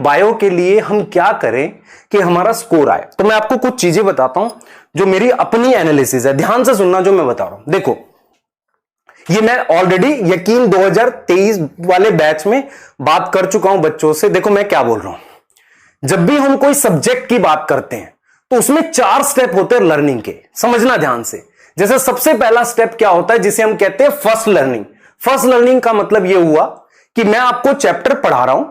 Bio के लिए हम क्या करें कि हमारा स्कोर आए। तो मैं आपको कुछ चीजें बताता हूं जो मेरी अपनी एनालिसिस है, ध्यान से सुनना जो मैं बता रहा हूं। देखो, ये मैं ऑलरेडी यकीन 2023 वाले बैच में बात कर चुका हूं बच्चों से। देखो मैं क्या बोल रहा हूं, जब भी हम कोई सब्जेक्ट की बात करते हैं तो उसमें 4 स्टेप होते हैं लर्निंग के, समझना ध्यान से। जैसे सबसे पहला स्टेप क्या होता है, जिसे हम कहते हैं फर्स्ट लर्निंग। फर्स्ट लर्निंग का मतलब यह हुआ कि मैं आपको चैप्टर पढ़ा रहा हूं,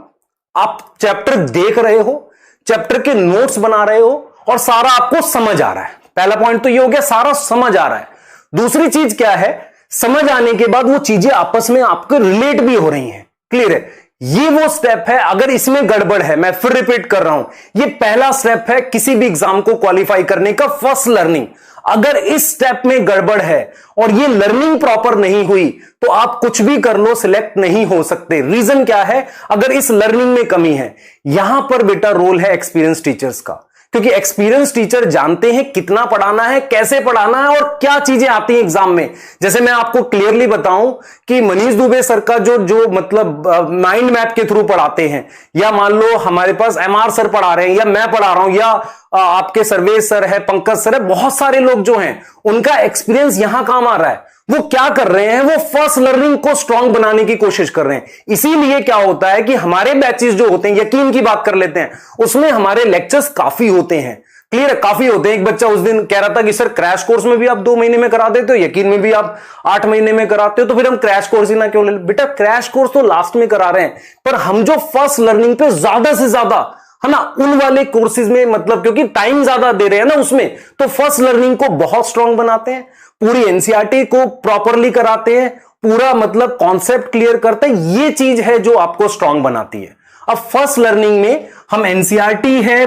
आप चैप्टर देख रहे हो, चैप्टर के नोट्स बना रहे हो और सारा आपको समझ आ रहा है। पहला पॉइंट तो यह हो गया, सारा समझ आ रहा है। दूसरी चीज क्या है, समझ आने के बाद वो चीजें आपस में आपको रिलेट भी हो रही हैं। क्लियर है? ये वो स्टेप है। अगर इसमें गड़बड़ है, मैं फिर रिपीट कर रहा हूं, ये पहला स्टेप है किसी भी एग्जाम को क्वालिफाई करने का, फर्स्ट लर्निंग। अगर इस स्टेप में गड़बड़ है और ये लर्निंग प्रॉपर नहीं हुई तो आप कुछ भी कर लो, सिलेक्ट नहीं हो सकते। रीजन क्या है? अगर इस लर्निंग में कमी है, यहां पर बेटा रोल है एक्सपीरियंस टीचर्स का, क्योंकि एक्सपीरियंस टीचर जानते हैं कितना पढ़ाना है, कैसे पढ़ाना है और क्या चीजें आती हैं एग्जाम में। जैसे मैं आपको क्लियरली बताऊं कि मनीष दुबे सर का जो मतलब माइंड मैप के थ्रू पढ़ाते हैं, या मान लो हमारे पास एमआर सर पढ़ा रहे हैं, या मैं पढ़ा रहा हूं, या आपके सर्वेश सर है, पंकज सर है, बहुत सारे लोग जो हैं उनका एक्सपीरियंस यहां काम आ रहा है। वो क्या कर रहे हैं, वो फर्स्ट लर्निंग को स्ट्रांग बनाने की कोशिश कर रहे हैं। इसीलिए क्या होता है कि हमारे बैचेस जो होते हैं, यकीन की बात कर लेते हैं, उसमें हमारे लेक्चर्स काफी होते हैं। क्लियर है? काफी होते हैं। एक बच्चा उस दिन कह रहा था कि सर क्रैश कोर्स में भी आप 2 महीने में करा देते हो, यकीन में भी आप 8 महीने में कराते हो, तो फिर हम क्रैश कोर्स ही ना क्यों ले? बेटा क्रैश कोर्स तो लास्ट में करा रहे हैं, पर हम जो फर्स्ट लर्निंग पे ज्यादा से ज्यादा है ना, उन वाले कोर्सेज में, मतलब क्योंकि टाइम ज्यादा दे रहे हैं ना उसमें, तो फर्स्ट लर्निंग को बहुत स्ट्रांग बनाते हैं, पूरी एनसीईआरटी को प्रॉपरली कराते हैं, पूरा मतलब कॉन्सेप्ट क्लियर करते हैं। ये चीज है जो आपको स्ट्रांग बनाती है। अब फर्स्ट लर्निंग में हम एनसीईआरटी है,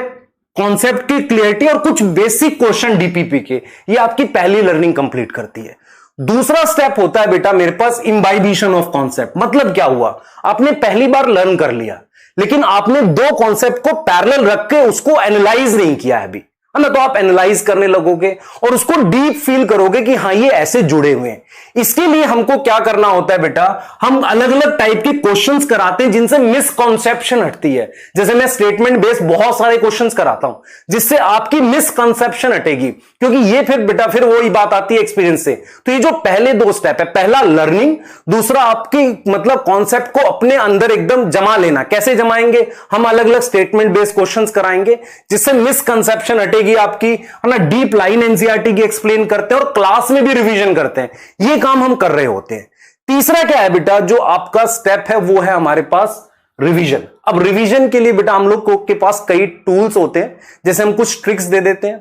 कॉन्सेप्ट की क्लियरिटी और कुछ बेसिक क्वेश्चन डीपीपी के, ये आपकी पहली लर्निंग कंप्लीट करती है। दूसरा स्टेप होता है बेटा मेरे पास इम्बाइबिशन ऑफ कॉन्सेप्ट। मतलब क्या हुआ, आपने पहली बार लर्न कर लिया, लेकिन आपने 2 कॉन्सेप्ट को पैरेलल रख के उसको एनालाइज नहीं किया है अभी, है ना। तो आप एनालाइज करने लगोगे और उसको डीप फील करोगे कि हाँ ये ऐसे जुड़े हुए हैं। इसके लिए हमको क्या करना होता है बेटा, हम अलग अलग टाइप के क्वेश्चंस कराते हैं जिनसे मिसकंसेप्शन हटती है। जैसे मैं स्टेटमेंट बेस्ड बहुत सारे क्वेश्चंस कराता हूं जिससे आपकी मिसकंसेप्शन हटेगी, क्योंकि ये फिर वही बात आती है एक्सपीरियंस से। तो ये जो पहले 2 स्टेप है, पहला लर्निंग, दूसरा आपकी मतलब कॉन्सेप्ट को अपने अंदर एकदम जमा लेना। कैसे जमाएंगे? हम अलग अलग स्टेटमेंट बेस्ड क्वेश्चंस कराएंगे जिससे मिसकंसेप्शन हटेगी आपकी, है ना। डीप लाइन एनसीईआरटी की एक्सप्लेन करते हैं और क्लास में भी रिवीजन करते हैं। ये काम हम कर रहे होते हैं। तीसरा क्या है बेटा, जो आपका स्टेप है वो है हमारे पास रिवीजन। अब रिवीजन के लिए बेटा हम लोग के पास कई टूल्स होते हैं। जैसे हम कुछ ट्रिक्स दे देते हैं,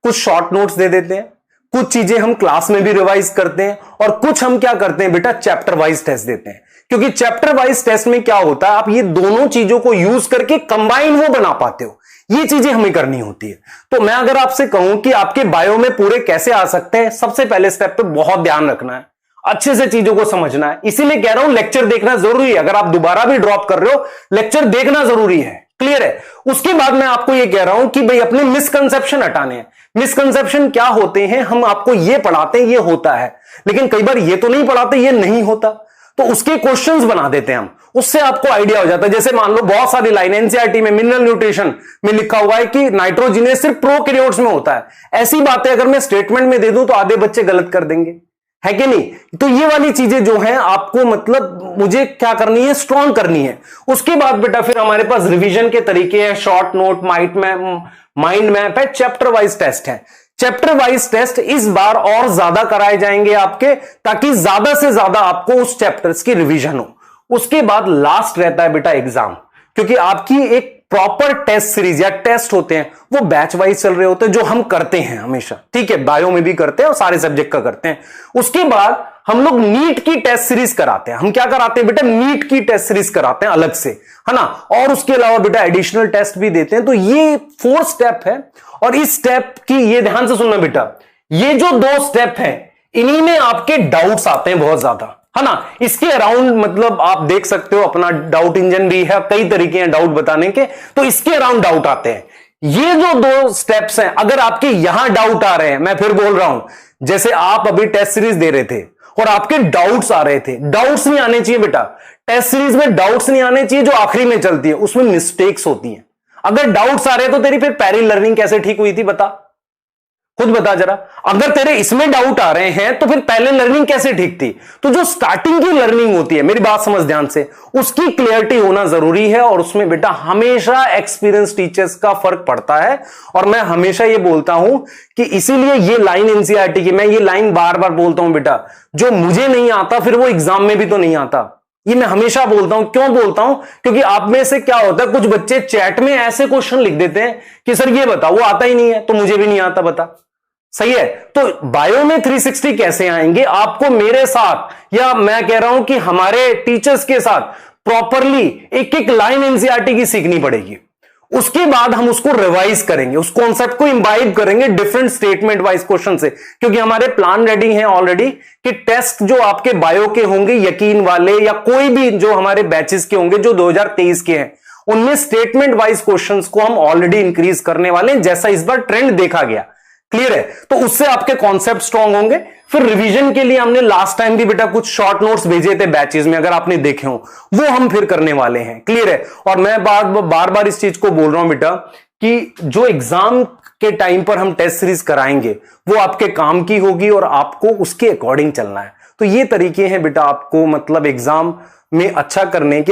कुछ शॉर्ट नोट्स दे देते हैं, कुछ चीजें हम क्लास में भी रिवाइज करते हैं, और कुछ हम क्या करते हैं बेटा, चैप्टर वाइज टेस्ट देते हैं। क्योंकि चैप्टर वाइज टेस्ट में क्या होता है, आप ये दोनों चीजों को यूज करके कंबाइन वो बना पाते हो। ये चीजें हमें करनी होती है। तो मैं अगर आपसे कहूं कि आपके बायो में पूरे कैसे आ सकते हैं, सबसे पहले स्टेप पे बहुत ध्यान रखना है, अच्छे से चीजों को समझना है। इसीलिए कह रहा हूं लेक्चर देखना जरूरी है। अगर आप दोबारा भी ड्रॉप कर रहे हो, लेक्चर देखना जरूरी है। क्लियर है? उसके बाद मैं आपको यह कह रहा हूं कि भाई अपने मिसकंसेप्शन हटाने हैं। मिसकंसेप्शन क्या होते हैं, हम आपको ये पढ़ाते हैं ये होता है, लेकिन कई बार ये तो नहीं पढ़ाते, ये नहीं होता, तो उसके क्वेश्चंस बना देते हैं हम, उससे आपको आइडिया हो जाता है। जैसे मान लो बहुत सारी लाइन एनसीईआरटी में मिनरल न्यूट्रिशन में लिखा हुआ है कि नाइट्रोजिनेस सिर्फ प्रोकैरियोट्स में होता है। ऐसी बातें अगर मैं स्टेटमेंट में दे दूं तो आधे बच्चे गलत कर देंगे, है कि नहीं। तो ये वाली चीजें जो हैं आपको मतलब मुझे क्या करनी है, स्ट्रॉन्ग करनी है। उसके बाद बेटा फिर हमारे पास रिवीजन के तरीके हैं, शॉर्ट नोट, माइंड मैप है, चैप्टर वाइज टेस्ट है। चैप्टर वाइज टेस्ट इस बार और ज्यादा कराए जाएंगे आपके, ताकि ज्यादा से ज्यादा आपको उस चैप्टर्स की रिवीजन हो। उसके बाद लास्ट रहता है बेटा एग्जाम, क्योंकि आपकी एक प्रॉपर टेस्ट सीरीज या टेस्ट होते हैं वो बैच वाइज चल रहे होते हैं, जो हम करते हैं हमेशा। ठीक है, बायो में भी करते हैं और सारे सब्जेक्ट का करते हैं। उसके बाद हम लोग नीट की टेस्ट सीरीज कराते हैं। हम क्या कराते हैं बेटा, नीट की टेस्ट सीरीज कराते हैं अलग से, है ना। और उसके अलावा बेटा एडिशनल टेस्ट भी देते हैं। तो ये 4 स्टेप है, और इस स्टेप की ये ध्यान से सुनना बेटा, ये जो 2 स्टेप है इन्हीं में आपके डाउट्स आते हैं बहुत ज्यादा, है ना। इसके अराउंड मतलब आप देख सकते हो अपना डाउट इंजन भी है, कई तरीके हैं डाउट बताने के, तो इसके अराउंड डाउट आते हैं। ये जो 2 स्टेप्स हैं, अगर आपके यहां डाउट आ रहे हैं, मैं फिर बोल रहा हूं, जैसे आप अभी टेस्ट सीरीज दे रहे थे और आपके डाउट्स आ रहे थे। डाउट्स नहीं आने चाहिए बेटा, टेस्ट सीरीज में डाउट्स नहीं आने चाहिए जो आखिरी में चलती है, उसमें मिस्टेक्स होती हैं। अगर डाउट्स आ रहे हैं तो तेरी फिर पैरेलल लर्निंग कैसे ठीक हुई थी बता, खुद बता जरा। अगर तेरे इसमें डाउट आ रहे हैं तो फिर पहले लर्निंग कैसे ठीक थी? तो जो स्टार्टिंग की लर्निंग होती है, मेरी बात समझ ध्यान से, उसकी क्लियरिटी होना जरूरी है। और उसमें बेटा हमेशा एक्सपीरियंस टीचर्स का फर्क पड़ता है। और मैं हमेशा ये बोलता हूं कि इसीलिए ये लाइन एनसीईआरटी की, मैं ये लाइन बार बार बोलता हूं बेटा, जो मुझे नहीं आता फिर वो एग्जाम में भी तो नहीं आता। ये मैं हमेशा बोलता हूं। क्यों बोलता हूं? क्योंकि आप में से क्या होता है, कुछ बच्चे चैट में ऐसे क्वेश्चन लिख देते हैं कि सर ये बता, वो आता ही नहीं है, तो मुझे भी नहीं आता, बता। सही है। तो बायो में 360 कैसे आएंगे? आपको मेरे साथ, या मैं कह रहा हूं कि हमारे टीचर्स के साथ प्रॉपरली एक एक लाइन एनसीईआरटी की सीखनी पड़ेगी। उसके बाद हम उसको रिवाइज करेंगे, उस कॉन्सेप्ट को इंबाइब करेंगे डिफरेंट स्टेटमेंट वाइज क्वेश्चन से। क्योंकि हमारे प्लान रेडी हैं ऑलरेडी कि टेस्ट जो आपके बायो के होंगे, यकीन वाले या कोई भी जो हमारे बैचेस के होंगे जो 2023 के हैं, उनमें स्टेटमेंट वाइज क्वेश्चंस को हम ऑलरेडी इंक्रीज करने वाले हैं, जैसा इस बार ट्रेंड देखा गया। क्लियर है? तो उससे आपके कॉन्सेप्ट स्ट्रांग होंगे। फिर रिवीजन के लिए हमने लास्ट टाइम भी बेटा कुछ शॉर्ट नोट्स भेजे थे बैचेस में, अगर आपने देखे हो, वो हम फिर करने वाले हैं। क्लियर है? और मैं बार बार इस चीज को बोल रहा हूं बेटा कि जो एग्जाम के टाइम पर हम टेस्ट सीरीज कराएंगे वो आपके काम की होगी और आपको उसके अकॉर्डिंग चलना है। तो ये तरीके हैं बेटा आपको मतलब एग्जाम में अच्छा करने के।